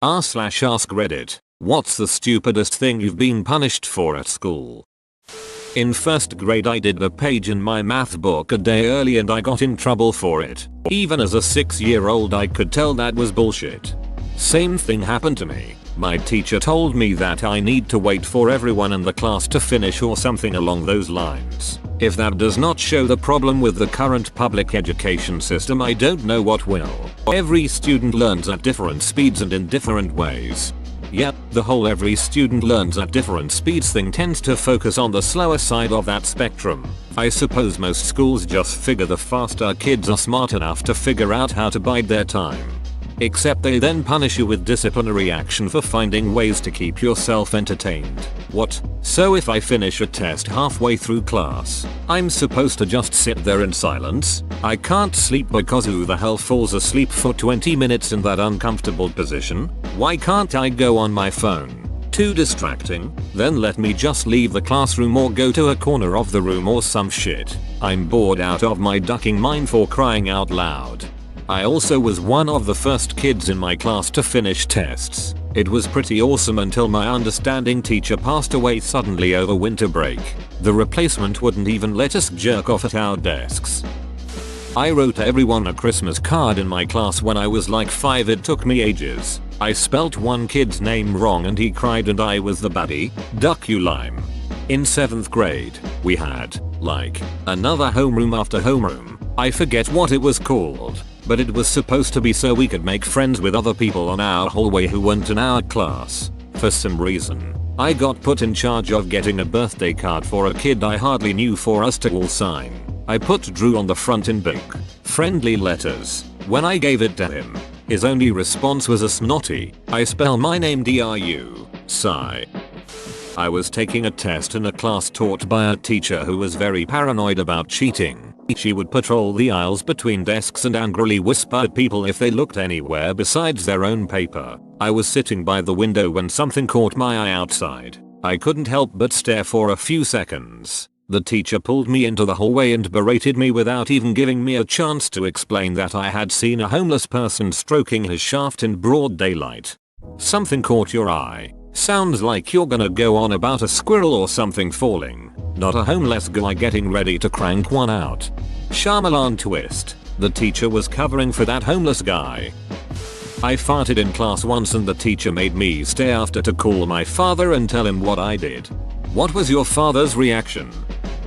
r/ask Reddit. What's the stupidest thing you've been punished for at school? In first grade I did a page in my math book a day early and I got in trouble for it. Even as a 6-year-old I could tell that was bullshit. Same thing happened to me. My teacher told me that I need to wait for everyone in the class to finish or something along those lines. If that does not show the problem with the current public education system, I don't know what will. Every student learns at different speeds and in different ways. Yep, the whole every student learns at different speeds thing tends to focus on the slower side of that spectrum. I suppose most schools just figure the faster kids are smart enough to figure out how to bide their time. Except they then punish you with disciplinary action for finding ways to keep yourself entertained. What? So if I finish a test halfway through class, I'm supposed to just sit there in silence? I can't sleep because who the hell falls asleep for 20 minutes in that uncomfortable position? Why can't I go on my phone? Too distracting? Then let me just leave the classroom or go to a corner of the room or some shit. I'm bored out of my ducking mind, for crying out loud. I also was one of the first kids in my class to finish tests. It was pretty awesome until my understanding teacher passed away suddenly over winter break. The replacement wouldn't even let us jerk off at our desks. I wrote everyone a Christmas card in my class when I was like 5. It took me ages. I spelt one kid's name wrong and he cried and I was the baddie. Duck you lime. In 7th grade, we had, like, another homeroom after homeroom. I forget what it was called, but it was supposed to be so we could make friends with other people on our hallway who weren't in our class. For some reason, I got put in charge of getting a birthday card for a kid I hardly knew for us to all sign. I put Drew on the front in big, friendly letters. When I gave it to him, his only response was a snotty, "I spell my name DRU, sigh." I was taking a test in a class taught by a teacher who was very paranoid about cheating. She would patrol the aisles between desks and angrily whisper at people if they looked anywhere besides their own paper. I was sitting by the window when something caught my eye outside. I couldn't help but stare for a few seconds. The teacher pulled me into the hallway and berated me without even giving me a chance to explain that I had seen a homeless person stroking his shaft in broad daylight. Something caught your eye. Sounds like you're gonna go on about a squirrel or something falling, not a homeless guy getting ready to crank one out. Shyamalan twist. The teacher was covering for that homeless guy. I farted in class once and the teacher made me stay after to call my father and tell him what I did. What was your father's reaction?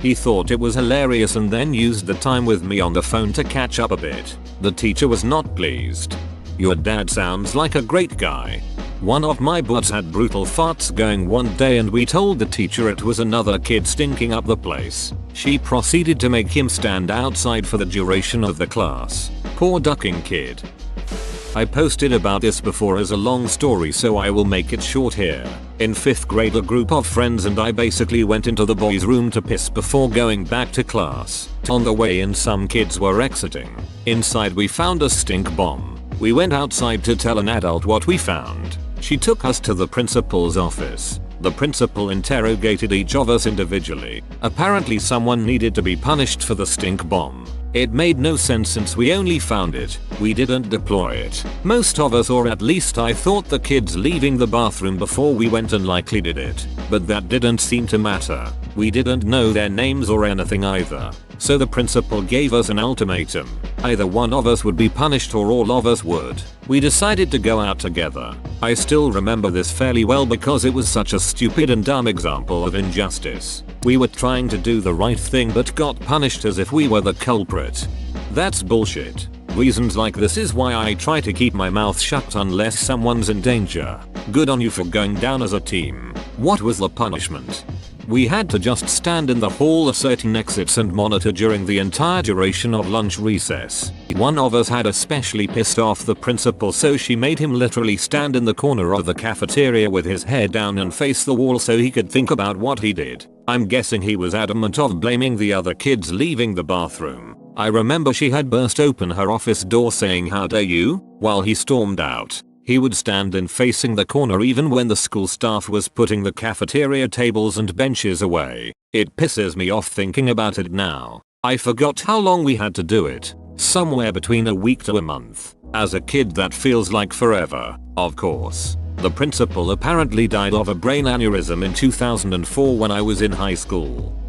He thought it was hilarious and then used the time with me on the phone to catch up a bit. The teacher was not pleased. Your dad sounds like a great guy. One of my buds had brutal farts going one day and we told the teacher it was another kid stinking up the place. She proceeded to make him stand outside for the duration of the class. Poor ducking kid. I posted about this before as a long story, so I will make it short here. In 5th grade, a group of friends and I basically went into the boys' room to piss before going back to class. On the way in, some kids were exiting. Inside we found a stink bomb. We went outside to tell an adult what we found. She took us to the principal's office. The principal interrogated each of us individually. Apparently someone needed to be punished for the stink bomb. It made no sense since we only found it. We didn't deploy it. Most of us, or at least I thought the kids leaving the bathroom before we went in, likely did it. But that didn't seem to matter. We didn't know their names or anything either. So the principal gave us an ultimatum. Either one of us would be punished or all of us would. We decided to go out together. I still remember this fairly well because it was such a stupid and dumb example of injustice. We were trying to do the right thing but got punished as if we were the culprit. That's bullshit. Reasons like this is why I try to keep my mouth shut unless someone's in danger. Good on you for going down as a team. What was the punishment? We had to just stand in the hall at certain exits and monitor during the entire duration of lunch recess. One of us had especially pissed off the principal, so she made him literally stand in the corner of the cafeteria with his head down and face the wall so he could think about what he did. I'm guessing he was adamant of blaming the other kids leaving the bathroom. I remember she had burst open her office door saying, "How dare you?" while he stormed out. He would stand in facing the corner even when the school staff was putting the cafeteria tables and benches away. It pisses me off thinking about it now. I forgot how long we had to do it. Somewhere between a week to a month. As a kid that feels like forever, of course. The principal apparently died of a brain aneurysm in 2004 when I was in high school.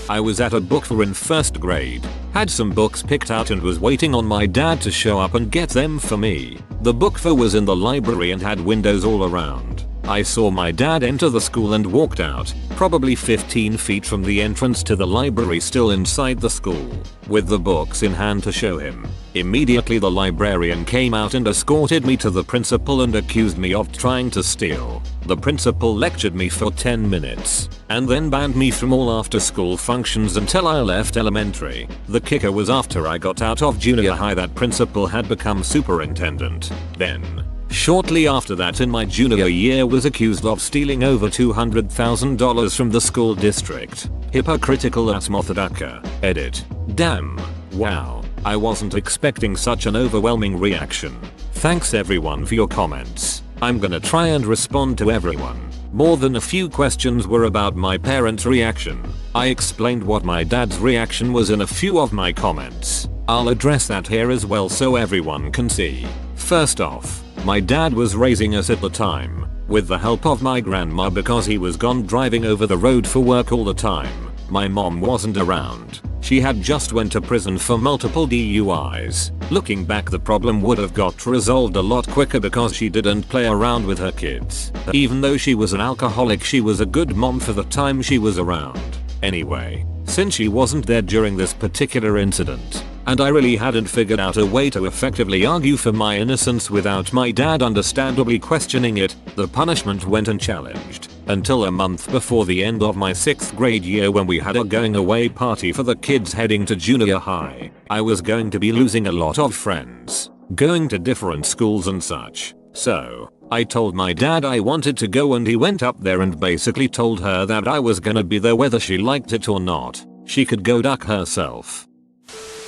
I was at a book fair in 1st grade, had some books picked out and was waiting on my dad to show up and get them for me. The book fair was in the library and had windows all around. I saw my dad enter the school and walked out, probably 15 feet from the entrance to the library, still inside the school, with the books in hand to show him. Immediately the librarian came out and escorted me to the principal and accused me of trying to steal. The principal lectured me for 10 minutes, and then banned me from all after school functions until I left elementary. The kicker was after I got out of junior high that principal had become superintendent. Then, shortly after that in my junior year was accused of stealing over $200,000 from the school district. Hypocritical ass motherfucker. Edit. Damn. Wow. I wasn't expecting such an overwhelming reaction. Thanks everyone for your comments. I'm gonna try and respond to everyone. More than a few questions were about my parents' reaction. I explained what my dad's reaction was in a few of my comments. I'll address that here as well so everyone can see. First off, my dad was raising us at the time, with the help of my grandma because he was gone driving over the road for work all the time. My mom wasn't around. She had just went to prison for multiple DUIs. Looking back, the problem would have got resolved a lot quicker because she didn't play around with her kids. Even though she was an alcoholic, she was a good mom for the time she was around. Anyway, since she wasn't there during this particular incident, and I really hadn't figured out a way to effectively argue for my innocence without my dad understandably questioning it, the punishment went unchallenged. Until a month before the end of my 6th grade year when we had a going away party for the kids heading to junior high. I was going to be losing a lot of friends, going to different schools and such. So, I told my dad I wanted to go and he went up there and basically told her that I was gonna be there whether she liked it or not. She could go duck herself.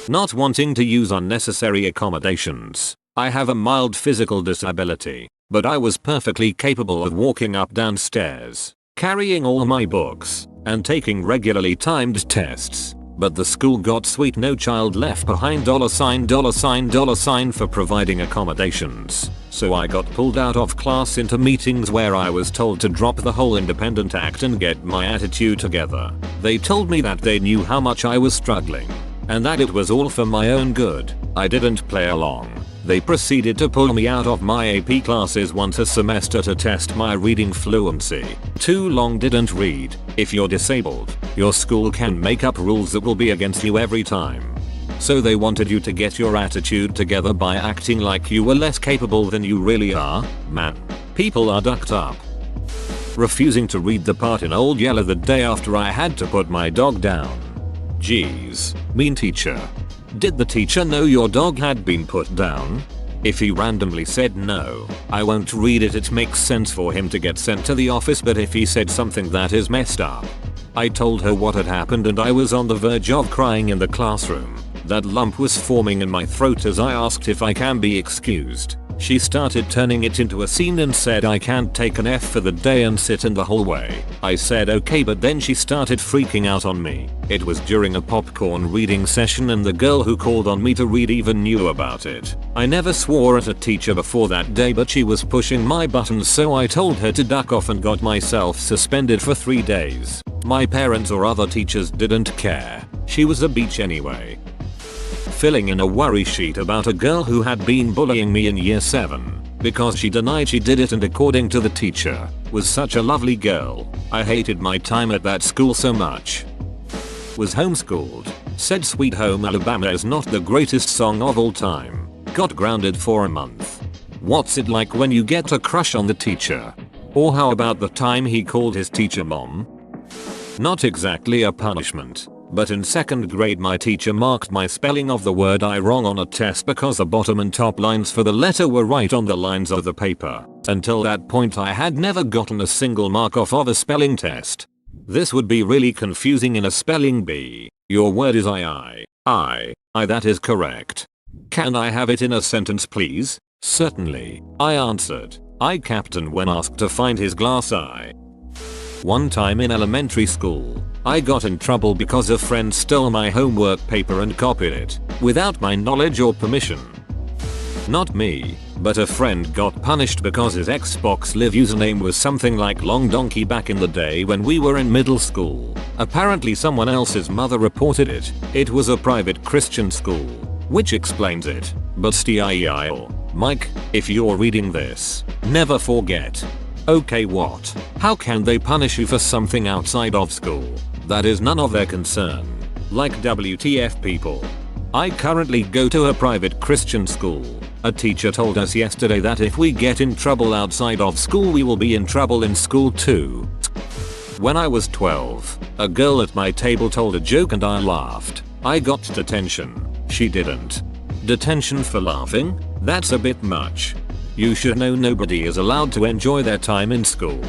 Not wanting to use unnecessary accommodations. I have a mild physical disability, but I was perfectly capable of walking up downstairs, carrying all my books, and taking regularly timed tests. But the school got sweet no child left behind $ for providing accommodations. So I got pulled out of class into meetings where I was told to drop the whole independent act and get my attitude together. They told me that they knew how much I was struggling, and that it was all for my own good. I didn't play along. They proceeded to pull me out of my AP classes once a semester to test my reading fluency. Too long didn't read. If you're disabled, your school can make up rules that will be against you every time. So they wanted you to get your attitude together by acting like you were less capable than you really are. Man, people are ducked up. Refusing to read the part in Old Yeller the day after I had to put my dog down. Jeez, mean teacher. Did the teacher know your dog had been put down? If he randomly said no, I won't read it. It makes sense for him to get sent to the office, but if he said something that is messed up. I told her what had happened and I was on the verge of crying in the classroom. That lump was forming in my throat as I asked if I can be excused. She started turning it into a scene and said I can't take an F for the day and sit in the hallway. I said okay, but then she started freaking out on me. It was during a popcorn reading session and the girl who called on me to read even knew about it. I never swore at a teacher before that day, but she was pushing my buttons, so I told her to duck off and got myself suspended for 3 days. My parents or other teachers didn't care. She was a bitch anyway. Filling in a worry sheet about a girl who had been bullying me in year 7 because she denied she did it and according to the teacher was such a lovely girl. I hated my time at that school so much. Was homeschooled. Said Sweet Home Alabama is not the greatest song of all time. Got grounded for a month. What's it like when you get a crush on the teacher? Or how about the time he called his teacher mom? Not exactly a punishment. But in 2nd grade my teacher marked my spelling of the word I wrong on a test because the bottom and top lines for the letter were right on the lines of the paper. Until that point I had never gotten a single mark off of a spelling test. This would be really confusing in a spelling bee. Your word is I. That is correct. Can I have it in a sentence please? Certainly, I answered. I captain when asked to find his glass eye. One time in elementary school, I got in trouble because a friend stole my homework paper and copied it, without my knowledge or permission. Not me, but a friend got punished because his Xbox Live username was something like Long Donkey back in the day when we were in middle school. Apparently someone else's mother reported it. It was a private Christian school, which explains it. But still, Mike, if you're reading this, never forget. Okay, what? How can they punish you for something outside of school? That is none of their concern. Like WTF people. I currently go to a private Christian school. A teacher told us yesterday that if we get in trouble outside of school we will be in trouble in school too. When I was 12, a girl at my table told a joke and I laughed. I got detention. She didn't. Detention for laughing? That's a bit much. You should know nobody is allowed to enjoy their time in school.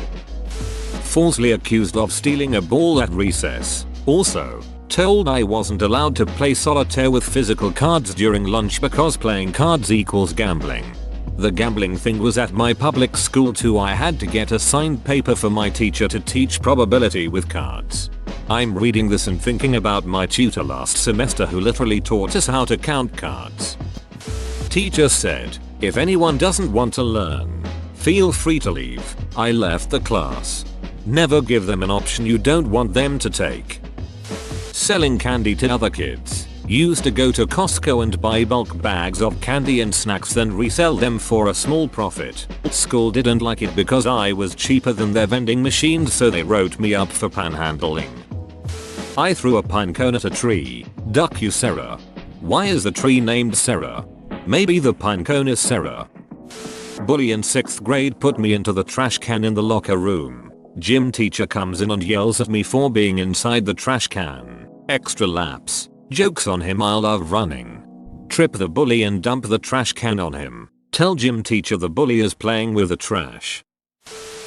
Falsely accused of stealing a ball at recess. Also, told I wasn't allowed to play solitaire with physical cards during lunch because playing cards equals gambling. The gambling thing was at my public school too. I had to get a signed paper for my teacher to teach probability with cards. I'm reading this and thinking about my tutor last semester who literally taught us how to count cards. Teacher said, if anyone doesn't want to learn, feel free to leave. I left the class. Never give them an option you don't want them to take. Selling candy to other kids. Used to go to Costco and buy bulk bags of candy and snacks then resell them for a small profit. School didn't like it because I was cheaper than their vending machines, so they wrote me up for panhandling. I threw a pine cone at a tree. Duck you, Sarah. Why is the tree named Sarah? Maybe the pine cone is Sarah. Bully in 6th grade put me into the trash can in the locker room. Gym teacher comes in and yells at me for being inside the trash can. Extra laps. Jokes on him, I love running. Trip the bully and dump the trash can on him. Tell gym teacher the bully is playing with the trash.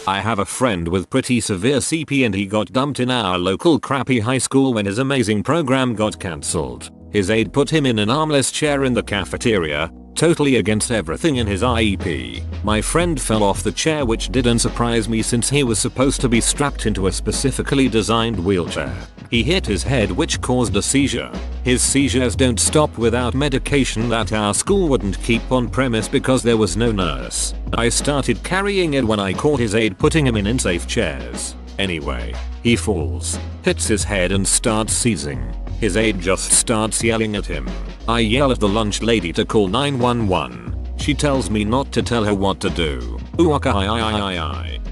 I have a friend with pretty severe CP and he got dumped in our local crappy high school when his amazing program got cancelled. His aide put him in an armless chair in the cafeteria, totally against everything in his IEP. My friend fell off the chair, which didn't surprise me since he was supposed to be strapped into a specifically designed wheelchair. He hit his head, which caused a seizure. His seizures don't stop without medication that our school wouldn't keep on premise because there was no nurse. I started carrying it when I caught his aide putting him in unsafe chairs. Anyway, he falls, hits his head and starts seizing. His aide just starts yelling at him. I yell at the lunch lady to call 911. She tells me not to tell her what to do.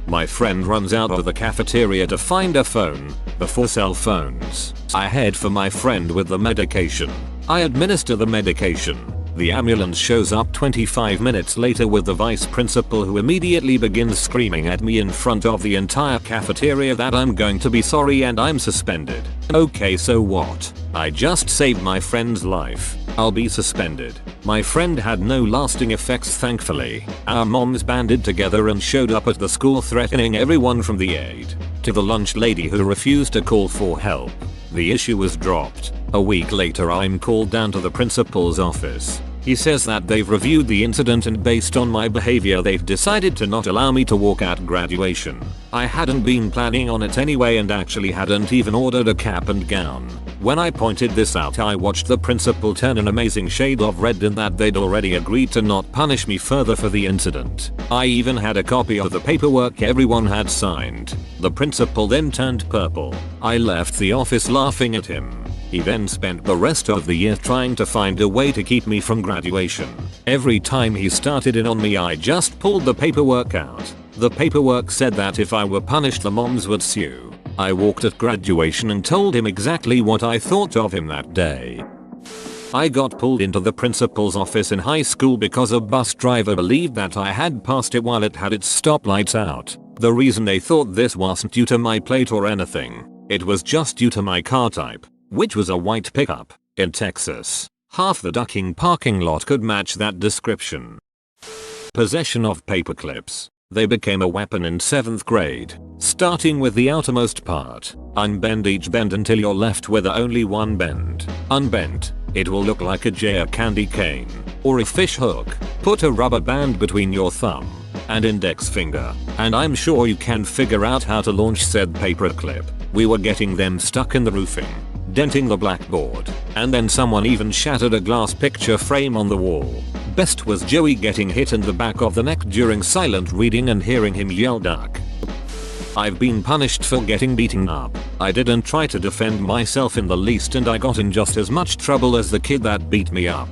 My friend runs out of the cafeteria to find a phone. Before cell phones, I head for my friend with the medication. I administer the medication. The ambulance shows up 25 minutes later with the vice principal, who immediately begins screaming at me in front of the entire cafeteria that I'm going to be sorry and I'm suspended. Okay, so what? I just saved my friend's life. I'll be suspended. My friend had no lasting effects, thankfully. Our moms banded together and showed up at the school threatening everyone from the aide to the lunch lady who refused to call for help. The issue was dropped. A week later I'm called down to the principal's office. He says that they've reviewed the incident and based on my behavior they've decided to not allow me to walk at graduation. I hadn't been planning on it anyway and actually hadn't even ordered a cap and gown. When I pointed this out, I watched the principal turn an amazing shade of red in that they'd already agreed to not punish me further for the incident. I even had a copy of the paperwork everyone had signed. The principal then turned purple. I left the office laughing at him. He then spent the rest of the year trying to find a way to keep me from graduation. Every time he started in on me, I just pulled the paperwork out. The paperwork said that if I were punished, the moms would sue. I walked at graduation and told him exactly what I thought of him that day. I got pulled into the principal's office in high school because a bus driver believed that I had passed it while it had its stoplights out. The reason they thought this wasn't due to my plate or anything. It was just due to my car type, which was a white pickup. In Texas, half the ducking parking lot could match that description. Possession of paper clips. They became a weapon in 7th grade, starting with the outermost part. Unbend each bend until you're left with only one bend. Unbent, it will look like a candy cane or a fish hook. Put a rubber band between your thumb and index finger, and I'm sure you can figure out how to launch said paperclip. We were getting them stuck in the roofing, denting the blackboard, and then someone even shattered a glass picture frame on the wall. Best was Joey getting hit in the back of the neck during silent reading and hearing him yell duck. I've been punished for getting beaten up. I didn't try to defend myself in the least and I got in just as much trouble as the kid that beat me up.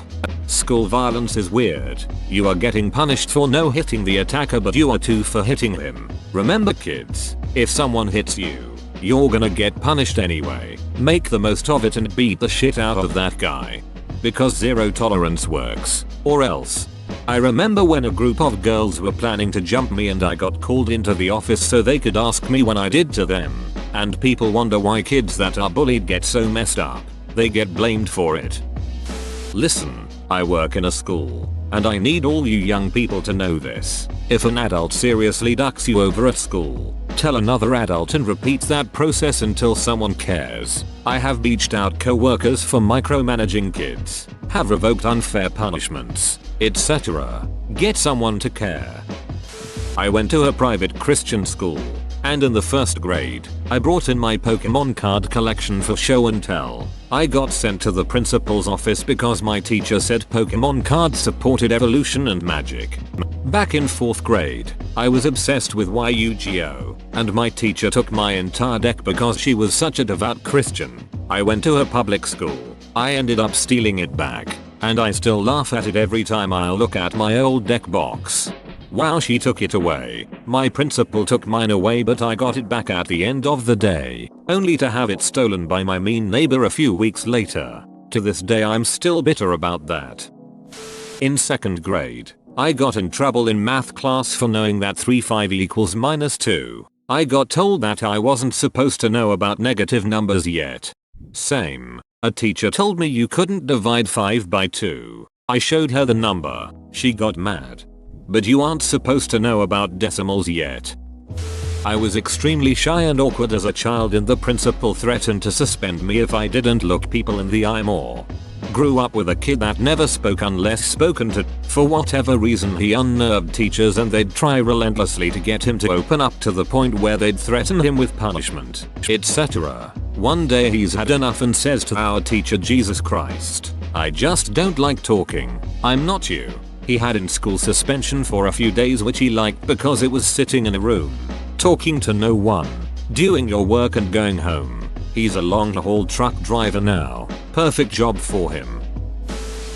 School violence is weird. You are getting punished for no hitting the attacker but you are too for hitting him. Remember kids, if someone hits you, you're gonna get punished anyway. Make the most of it and beat the shit out of that guy. Because zero tolerance works. Or else. I remember when a group of girls were planning to jump me and I got called into the office so they could ask me what I did to them. And people wonder why kids that are bullied get so messed up. They get blamed for it. Listen, I work in a school. And I need all you young people to know this. If an adult seriously ducks you over at school, tell another adult and repeat that process until someone cares. I have beached out co-workers for micromanaging kids, have revoked unfair punishments, etc. Get someone to care. I went to a private Christian school, and in the first grade, I brought in my Pokemon card collection for show and tell. I got sent to the principal's office because my teacher said Pokemon cards supported evolution and magic. Back in 4th grade, I was obsessed with Yu-Gi-Oh! And my teacher took my entire deck because she was such a devout Christian. I went to a public school. I ended up stealing it back, and I still laugh at it every time I look at my old deck box. Wow, she took it away. My principal took mine away but I got it back at the end of the day, only to have it stolen by my mean neighbor a few weeks later. To this day I'm still bitter about that. In 2nd grade, I got in trouble in math class for knowing that 3/5 equals -2. I got told that I wasn't supposed to know about negative numbers yet. Same. A teacher told me you couldn't divide 5 by 2. I showed her the number. She got mad. But you aren't supposed to know about decimals yet. I was extremely shy and awkward as a child and the principal threatened to suspend me if I didn't look people in the eye more. Grew up with a kid that never spoke unless spoken to. For whatever reason he unnerved teachers and they'd try relentlessly to get him to open up to the point where they'd threaten him with punishment, etc. One day he's had enough and says to our teacher, Jesus Christ, I just don't like talking. I'm not you. He had in school suspension for a few days which he liked because it was sitting in a room, talking to no one, doing your work and going home. He's a long haul truck driver now. Perfect job for him.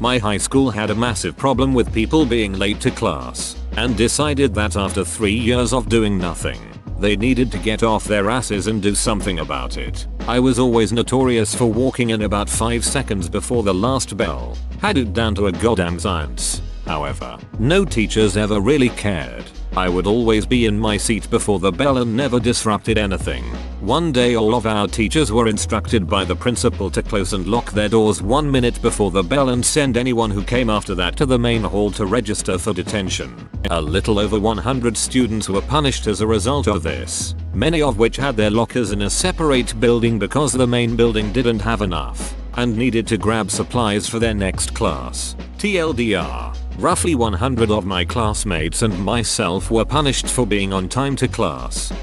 My high school had a massive problem with people being late to class and decided that after 3 years of doing nothing, they needed to get off their asses and do something about it. I was always notorious for walking in about 5 seconds before the last bell. Had it down to a goddamn science. However, no teachers ever really cared. I would always be in my seat before the bell and never disrupted anything. One day all of our teachers were instructed by the principal to close and lock their doors 1 minute before the bell and send anyone who came after that to the main hall to register for detention. A little over 100 students were punished as a result of this, many of which had their lockers in a separate building because the main building didn't have enough and needed to grab supplies for their next class. TLDR. Roughly 100 of my classmates and myself were punished for being on time to class.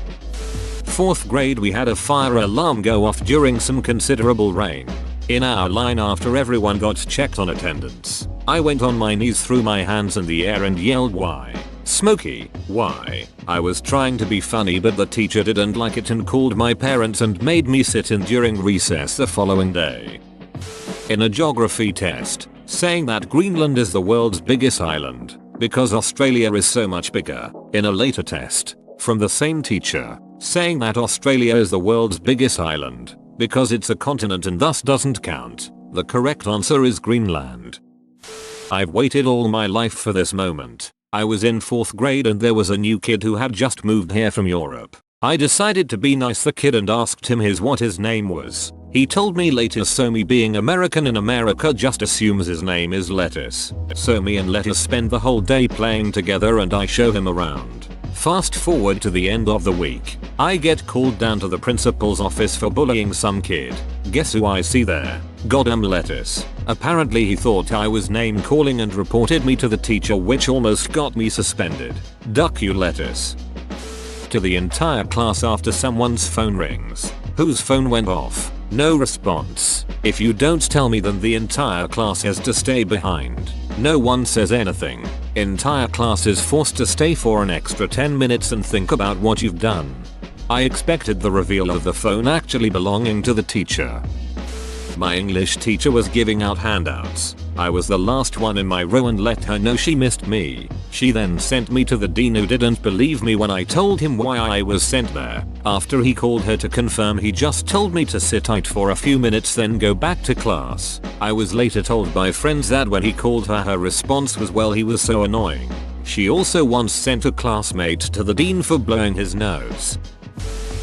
4th grade we had a fire alarm go off during some considerable rain in our line after everyone got checked on attendance. I went on my knees, threw my hands in the air and yelled, "Why? Smokey, why?" I was trying to be funny but the teacher didn't like it and called my parents and made me sit in during recess the following day. In a geography test, saying that Greenland is the world's biggest island because Australia is so much bigger. In a later test, from the same teacher, saying that Australia is the world's biggest island because it's a continent and thus doesn't count. The correct answer is Greenland. I've waited all my life for this moment. I was in 4th grade and there was a new kid who had just moved here from Europe. I decided to be nice to the kid and asked him what his name was. He told me later, so me being American in America just assumes his name is Lettuce. So me and Lettuce spend the whole day playing together and I show him around. Fast forward to the end of the week. I get called down to the principal's office for bullying some kid. Guess who I see there? Goddamn lettuce. Apparently he thought I was name calling and reported me to the teacher, which almost got me suspended. Duck you lettuce. To the entire class after someone's phone rings. Whose phone went off? No response. If you don't tell me, then the entire class has to stay behind. No one says anything. Entire class is forced to stay for an extra 10 minutes and think about what you've done. I expected the reveal of the phone actually belonging to the teacher. My English teacher was giving out handouts. I was the last one in my row and let her know she missed me. She then sent me to the dean, who didn't believe me when I told him why I was sent there. After he called her to confirm, he just told me to sit tight for a few minutes then go back to class. I was later told by friends that when he called her, her response was, well, he was so annoying. She also once sent a classmate to the dean for blowing his nose.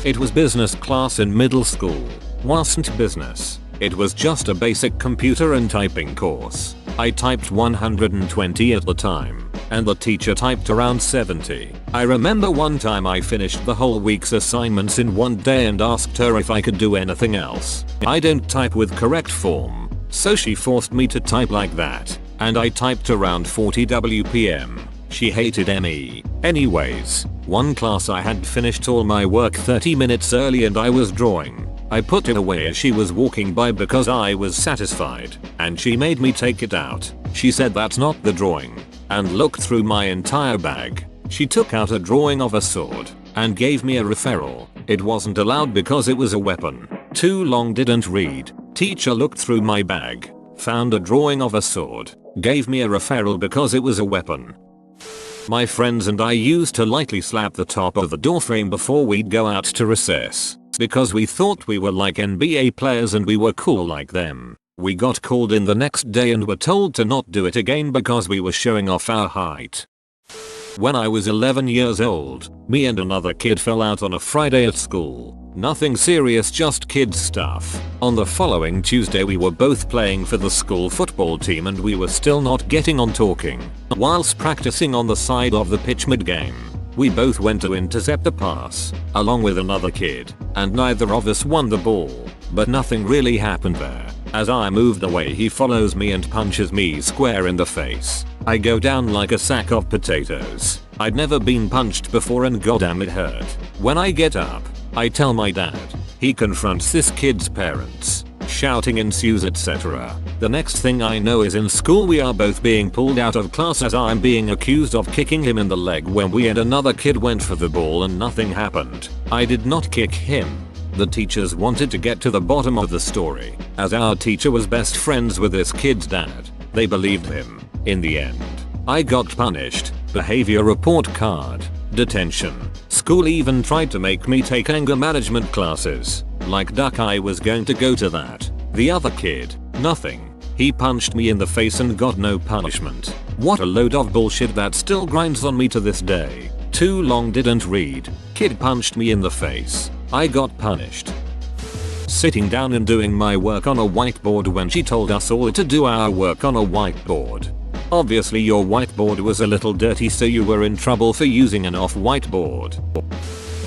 It was business class in middle school. Wasn't business. It was just a basic computer and typing course. I typed 120 at the time, and the teacher typed around 70. I remember one time I finished the whole week's assignments in one day and asked her if I could do anything else. I don't type with correct form, so she forced me to type like that, and I typed around 40 WPM. She hated me. Anyways, one class I had finished all my work 30 minutes early and I was drawing. I put it away as she was walking by because I was satisfied, and she made me take it out. She said that's not the drawing, and looked through my entire bag. She took out a drawing of a sword and gave me a referral. It wasn't allowed because it was a weapon. Too long, didn't read. Teacher looked through my bag, found a drawing of a sword, gave me a referral because it was a weapon. My friends and I used to lightly slap the top of the doorframe before we'd go out to recess, because we thought we were like NBA players and we were cool like them. We got called in the next day and were told to not do it again because we were showing off our height. When I was 11 years old, me and another kid fell out on a Friday at school. Nothing serious, just kids stuff. On the following Tuesday we were both playing for the school football team and we were still not getting on talking. Whilst practicing on the side of the pitch mid-game, we both went to intercept a pass, along with another kid, and neither of us won the ball. But nothing really happened there. As I moved away, he follows me and punches me square in the face. I go down like a sack of potatoes. I'd never been punched before and goddamn it hurt. When I get up, I tell my dad. He confronts this kid's parents. Shouting ensues, etc. The next thing I know is in school we are both being pulled out of class as I'm being accused of kicking him in the leg when we and another kid went for the ball and nothing happened. I did not kick him. The teachers wanted to get to the bottom of the story, as our teacher was best friends with this kid's dad. They believed him. In the end, I got punished. Behavior report card. Detention. School even tried to make me take anger management classes. Like duck, I was going to go to that. The other kid, nothing. He punched me in the face and got no punishment. What a load of bullshit that still grinds on me to this day. Too long, didn't read. Kid punched me in the face. I got punished. Sitting down and doing my work on a whiteboard when she told us all to do our work on a whiteboard. Obviously your whiteboard was a little dirty, so you were in trouble for using an off whiteboard.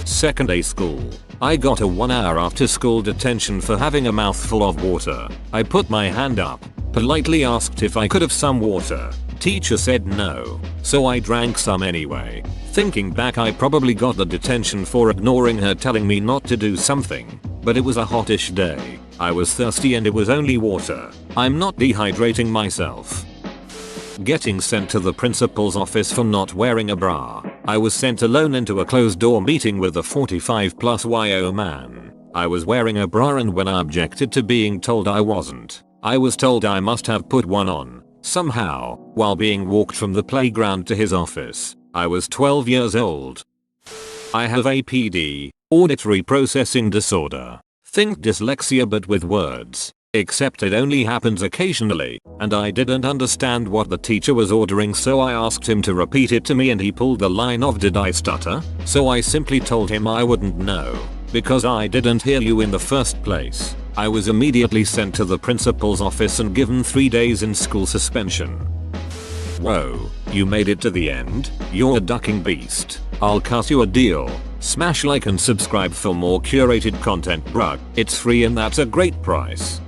Second day school. I got a 1 hour after school detention for having a mouthful of water. I put my hand up, politely asked if I could have some water. Teacher said no, so I drank some anyway. Thinking back, I probably got the detention for ignoring her telling me not to do something, but it was a hottish day. I was thirsty and it was only water. I'm not dehydrating myself. Getting sent to the principal's office for not wearing a bra. I was sent alone into a closed door meeting with a 45+ YO man. I was wearing a bra, and when I objected to being told I wasn't, I was told I must have put one on, somehow, while being walked from the playground to his office. I was 12 years old. I have APD, auditory processing disorder. Think dyslexia but with words. Except it only happens occasionally, and I didn't understand what the teacher was ordering, so I asked him to repeat it to me and he pulled the line of "Did I stutter?" So I simply told him I wouldn't know, because I didn't hear you in the first place. I was immediately sent to the principal's office and given 3 days in school suspension. Whoa, you made it to the end? You're a ducking beast. I'll cut you a deal. Smash like and subscribe for more curated content, bruh. It's free and that's a great price.